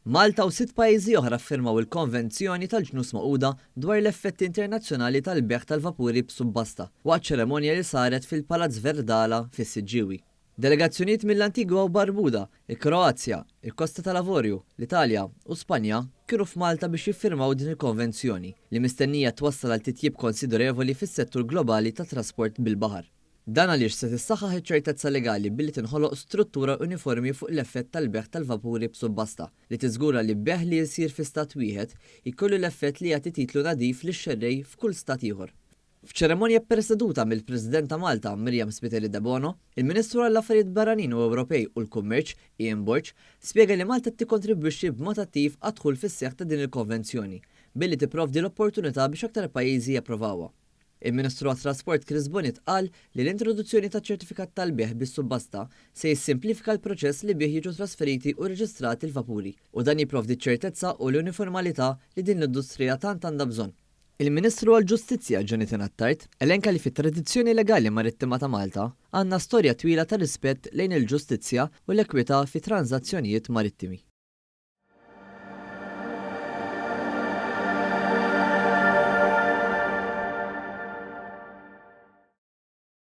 Malta u 6 pajjiżi oħra ffirmaw il-Konvenzjoni tal-Ġnus Magħquda dwar l-effetti internazzjonali tal-beħ tal-vapuri b'subbasta waqt ċeremonja li saret fil-Palazz Verdala fis-Siġġiewi. Delegazzjonijiet mill-Antigwa u Barbuda, il-Kroazja, il-Kosta tal-Lavorju, l-Italja u Spanja kienu f'Malta biex jiffirmaw din il-konvenzjoni li mistennija twassal għal titjib konsiderevoli fis-settur globali tat-trasport bil-baħar. Dan għaliex se tissaħħaħ iċ-ċertezza legali billi tinħoloq struttura uniformi fuq l-effett tal-beħ tal-vapuri b'subbasta li tiżgura li beħ li jsir fi stat wieħed jkollu l-effett li jagħti titlu nadif lix-xerrej f'kull stat ieħor. F'ċeremonja ppreseduta mill-President ta' Malta Miriam Spiteri de Bono, il-Ministru għall-Affarijiet Barranin u Ewropej u l-Kummerċ Ian Borch spjega li Malta tikkontribwixxi b'mod attiv għad-dħul fis-seħħ ta' din il-konvenzjoni billi tipprovdi l-opportunità biex aktar pajjiżi japprovawha. Il-Ministru għat-Trasport Chris Bonnet qal li l-introduzzjoni ta' ċertifikat tal-beħ bis-subbasta se jissimplifika l-proċess li bih jiġu trasferiti u reġistrati l-vapuri u dan jipprovdi ċertezza u l-uniformalità li din l-industrija tant għandha bżonn. Il-Ministru għall-Ġustizzja Jonathan Attard elenka li fit-tradizzjoni legali marittima ta' Malta għandna storja twila ta' rispett lejn il-ġustizzja u l-ekwità fi tranzazzjonijiet marittimi.